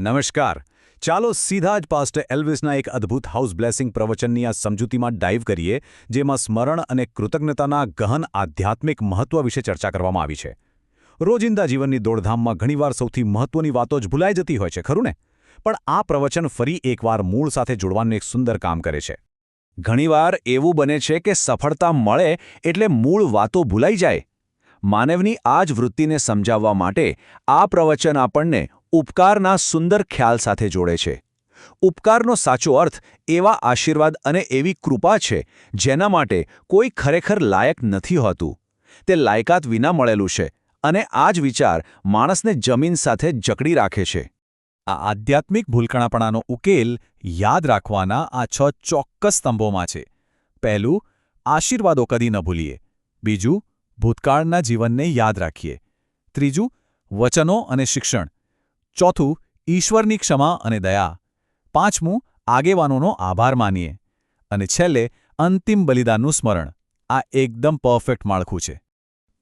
નમસ્કાર. ચાલો સીધા જ પાસ્ટર એલ્વિસના એક અદ્ભુત હાઉસ બ્લેસિંગ પ્રવચનની આ સમજૂતીમાં ડાઇવ કરીએ, જેમાં સ્મરણ અને કૃતજ્ઞતાના ગહન આધ્યાત્મિક મહત્વ વિશે ચર્ચા કરવામાં આવી છે. રોજિંદા જીવનની દોડધામમાં ઘણીવાર સૌથી મહત્વની વાતો જ ભૂલાઈ જતી હોય છે, ખરું ને? પણ આ પ્રવચન ફરી એકવાર મૂળ સાથે જોડવાનું એક સુંદર કામ કરે છે. ઘણીવાર એવું બને છે કે સફળતા મળે એટલે મૂળ વાતો ભૂલાઈ જાય. માનવની આ જ વૃત્તિને સમજાવવા માટે આ પ્રવચન આપણને ઉપકારના સુંદર ખ્યાલ સાથે જોડે છે. ઉપકારનો સાચો અર્થ એવા આશીર્વાદ અને એવી કૃપા છે જેના માટે કોઈ ખરેખર લાયક નથી હોતું. તે લાયકાત વિના મળેલું છે, અને આ જ વિચાર માણસને જમીન સાથે જકડી રાખે છે. આ આધ્યાત્મિક ભૂલકણાપણાનો ઉકેલ યાદ રાખવાના આ 6 ચોક્કસ સ્તંભોમાં છે. પહેલું, આશીર્વાદો કદી ન ભૂલીએ. બીજું, ભૂતકાળના જીવનને યાદ રાખીએ. ત્રીજું, વચનો અને શિક્ષણ. ચોથું, ઈશ્વરની ક્ષમા અને દયા. પાંચમું, આગેવાનોનો આભાર માનીએ. અને છેલ્લે, અંતિમ બલિદાનનું સ્મરણ. આ એકદમ પરફેક્ટ માળખું છે.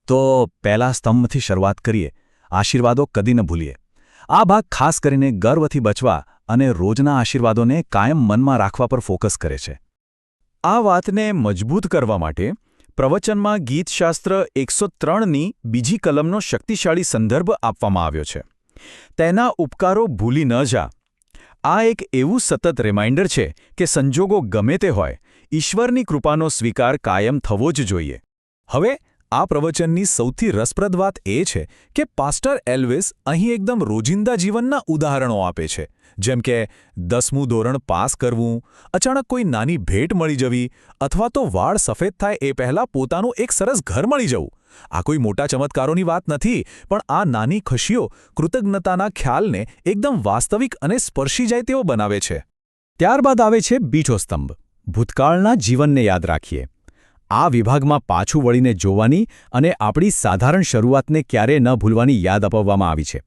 તો પહેલા સ્તંભથી શરૂઆત કરીએ. આશીર્વાદો કદી ન ભૂલીએ. આ ભાગ ખાસ કરીને ગર્વથી બચવા અને રોજના આશીર્વાદોને કાયમ મનમાં રાખવા પર ફોકસ કરે છે. આ વાતને મજબૂત કરવા માટે પ્રવચનમાં ગીતશાસ્ત્ર 103ની બીજી કલમનો શક્તિશાળી સંદર્ભ આપવામાં આવ્યો છે. તેના ઉપકારો ભૂલી ન જા. આ એક એવું સતત રિમાઇન્ડર છે કે સંજોગો ગમે તે હોય, ઈશ્વરની કૃપાનો સ્વીકાર કાયમ થવો જ જોઈએ. હવે આ પ્રવચનની સૌથી રસપ્રદ વાત એ છે કે પાસ્ટર એલ્વિસ અહીં એકદમ રોજિંદા જીવનના ઉદાહરણો આપે છે, જેમ કે 10મું ધોરણ પાસ કરવું, અચાનક કોઈ નાની ભેટ મળી જવી, અથવા તો વાળ સફેદ થાય એ પહેલાં પોતાનું એક સરસ ઘર મળી જવું. આ કોઈ મોટા ચમત્કારોની વાત નથી, પણ આ નાની ખુશીઓ કૃતજ્ઞતાના ખ્યાલને એકદમ વાસ્તવિક અને સ્પર્શી જાય તેવો બનાવે છે. ત્યારબાદ આવે છે બીજો સ્તંભ, ભૂતકાળના જીવનને યાદ રાખીએ. આ વિભાગમાં પાછું વળીને જોવાની અને આપણી સાધારણ શરૂઆતને ક્યારેય ન ભૂલવાની યાદ અપાવવામાં આવી છે.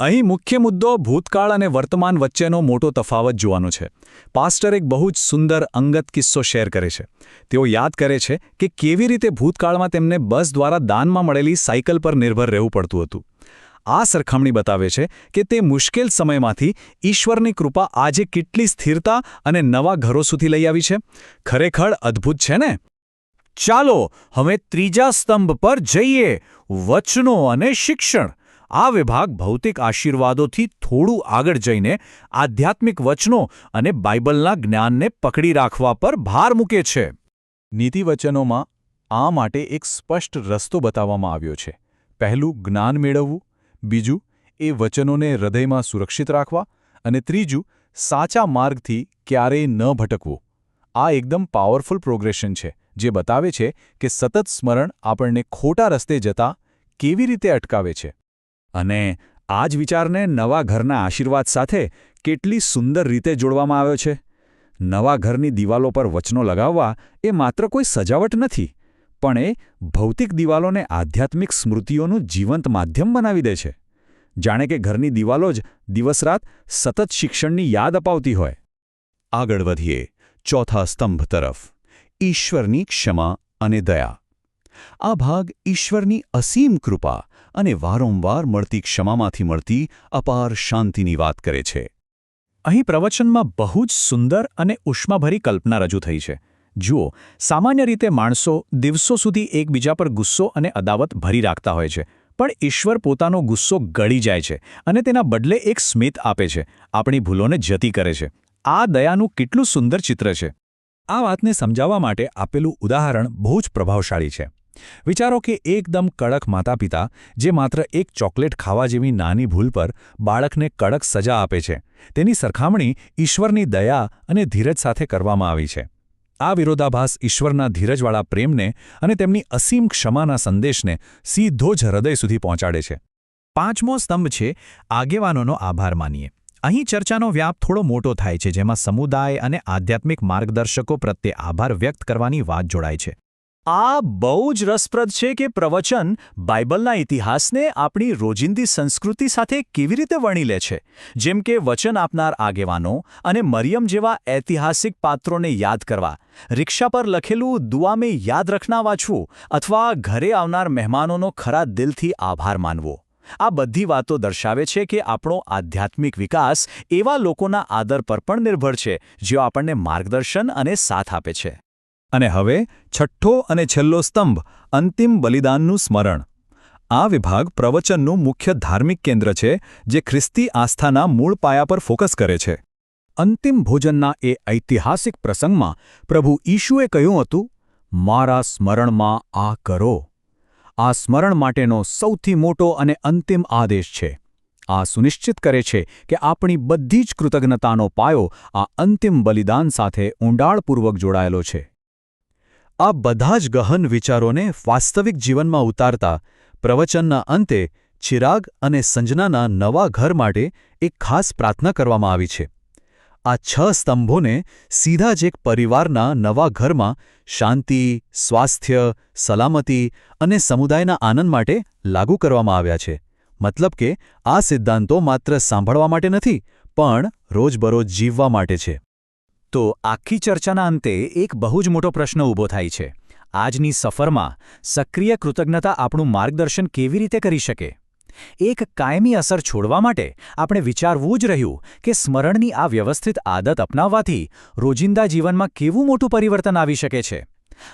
અહીં મુખ્ય મુદ્દો ભૂતકાળ અને વર્તમાન વચ્ચેનો મોટો તફાવત જોવાનો છે. પાસ્ટર એક બહુ જ સુંદર અંગત કિસ્સો શેર કરે છે. તેઓ યાદ કરે છે કે કેવી રીતે ભૂતકાળમાં તેમને બસ દ્વારા દાનમાં મળેલી સાયકલ પર નિર્ભર રહેવું પડતું હતું. આ સરખામણી બતાવે છે કે તે મુશ્કેલ સમયમાંથી ઈશ્વરની કૃપા આજે કેટલી સ્થિરતા અને નવા ઘરો સુધી લઈ આવી છે. ખરેખર અદ્ભુત છે ને? ચાલો હવે ત્રીજા સ્તંભ પર જઈએ, વચનો અને શિક્ષણ. આ વિભાગ ભૌતિક આશીર્વાદોથી થોડું આગળ જઈને આધ્યાત્મિક વચનો અને બાઇબલના જ્ઞાનને પકડી રાખવા પર ભાર મૂકે છે. નીતિવચનોમાં આ માટે એક સ્પષ્ટ રસ્તો બતાવવામાં આવ્યો છે. પહેલું, જ્ઞાન મેળવવું. બીજું, એ વચનોને હૃદયમાં સુરક્ષિત રાખવા. અને ત્રીજું, સાચા માર્ગથી ક્યારેય ન ભટકવું. આ એકદમ પાવરફુલ પ્રોગ્રેશન છે, જે બતાવે છે કે સતત સ્મરણ આપણને ખોટા રસ્તે જતા કેવી રીતે અટકાવે છે. અને આ જ વિચારને નવા ઘરના આશીર્વાદ સાથે કેટલી સુંદર રીતે જોડવામાં આવ્યો છે. નવા ઘરની દિવાલો પર વચનો લગાવવા એ માત્ર કોઈ સજાવટ નથી, પણ એ ભૌતિક દિવાલોને આધ્યાત્મિક સ્મૃતિઓનું જીવંત માધ્યમ બનાવી દે છે. જાણે કે ઘરની દિવાલો જ દિવસરાત સતત શિક્ષણની યાદ અપાવતી હોય. આગળ વધીએ ચોથા સ્તંભ તરફ, ઈશ્વરની ક્ષમા અને દયા. આ ભાગ ઈશ્વરની અસીમ કૃપા અને વારંવાર મળતી ક્ષમામાંથી મળતી અપાર શાંતિની વાત કરે છે. અહીં પ્રવચનમાં બહુ જ સુંદર અને ઉષ્માભરી કલ્પના રજૂ થઈ છે. જુઓ, સામાન્ય રીતે માણસો દિવસો સુધી એકબીજા પર ગુસ્સો અને અદાવત ભરી રાખતા હોય છે, પણ ઈશ્વર પોતાનો ગુસ્સો ગળી જાય છે અને તેના બદલે એક સ્મિત આપે છે, આપણી ભૂલોને જતી કરે છે. આ દયાનું કેટલું સુંદર ચિત્ર છે. આ વાતને સમજાવવા માટે આપેલું ઉદાહરણ બહુ જ પ્રભાવશાળી છે. વિચારો કે એકદમ કડક માતાપિતા જે માત્ર એક ચોકલેટ ખાવા જેવી નાની ભૂલ પર બાળકને કડક સજા આપે છે, તેની સરખામણી ઈશ્વરની દયા અને ધીરજ સાથે કરવામાં આવી છે. આ વિરોધાભાસ ઈશ્વરના ધીરજવાળા પ્રેમને અને તેમની અસીમ ક્ષમાના સંદેશને સીધો જ હૃદય સુધી પહોંચાડે છે. પાંચમો સ્તંભ છે આગેવાનોનો આભાર માનીએ. અહીં ચર્ચાનો વ્યાપ થોડો મોટો થાય છે, જેમાં સમુદાય અને આધ્યાત્મિક માર્ગદર્શકો પ્રત્યે આભાર વ્યક્ત કરવાની વાત જોડાય છે. આ બહુ જ રસપ્રદ છે કે પ્રવચન બાઇબલના ઇતિહાસને આપણી રોજિંદી સંસ્કૃતિ સાથે કેવી રીતે વણી લે છે. જેમ કે વચન આપનાર આગેવાનો અને મરિયમ જેવા ઐતિહાસિક પાત્રોને યાદ કરવા, રિક્ષા પર લખેલું દુઆ મેં યાદ રખના વાંચવું, અથવા ઘરે આવનાર મહેમાનોનો ખરા દિલથી આભાર માનવો. આ બધી વાતો દર્શાવે છે કે આપણો આધ્યાત્મિક વિકાસ એવા લોકોના આદર પર પણ નિર્ભર છે જેઓ આપણને માર્ગદર્શન અને સાથ આપે છે. અને હવે છઠ્ઠો અને છેલ્લો સ્તંભ, અંતિમ બલિદાનનું સ્મરણ. આ વિભાગ પ્રવચનનું મુખ્ય ધાર્મિક કેન્દ્ર છે, જે ખ્રિસ્તી આસ્થાના મૂળ પાયા પર ફોકસ કરે છે. અંતિમ ભોજનના એ ઐતિહાસિક પ્રસંગમાં પ્રભુ ઈશુએ કહ્યું હતું, મારા સ્મરણમાં આ કરો. આ સ્મરણ માટેનો સૌથી મોટો અને અંતિમ આદેશ છે. આ સુનિશ્ચિત કરે છે કે આપણી બધી જ કૃતજ્ઞતાનો પાયો આ અંતિમ બલિદાન સાથે ઊંડાણપૂર્વક જોડાયેલો છે. આ બધા જ ગહન વિચારોને વાસ્તવિક જીવનમાં ઉતારતા પ્રવચનના અંતે ચિરાગ અને સંજનાના નવા ઘર માટે એક ખાસ પ્રાર્થના કરવામાં આવી છે. આ 6 સ્તંભોને સીધા જ એક પરિવારના નવા ઘરમાં શાંતિ, સ્વાસ્થ્ય, સલામતી અને સમુદાયના આનંદ માટે લાગુ કરવામાં આવ્યા છે. મતલબ કે આ સિદ્ધાંતો માત્ર સાંભળવા માટે નથી, પણ રોજબરોજ જીવવા માટે છે. તો આખી ચર્ચાના અંતે એક બહુ જ મોટો પ્રશ્ન ઊભો થાય છે. આજની સફરમાં સક્રિય કૃતજ્ઞતા આપણું માર્ગદર્શન કેવી રીતે કરી શકે? એક કાયમી અસર છોડવા માટે આપણે વિચારવું જ રહ્યું કે સ્મરણની આ વ્યવસ્થિત આદત અપનાવવાથી રોજિંદા જીવનમાં કેવું મોટું પરિવર્તન આવી શકે છે.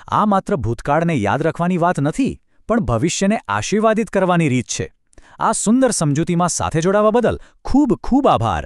આ માત્ર ભૂતકાળને યાદ રાખવાની વાત નથી, પણ ભવિષ્યને આશીર્વાદિત કરવાની રીત છે. આ સુંદર સમજૂતીમાં સાથે જોડાવા બદલ ખૂબ ખૂબ આભાર.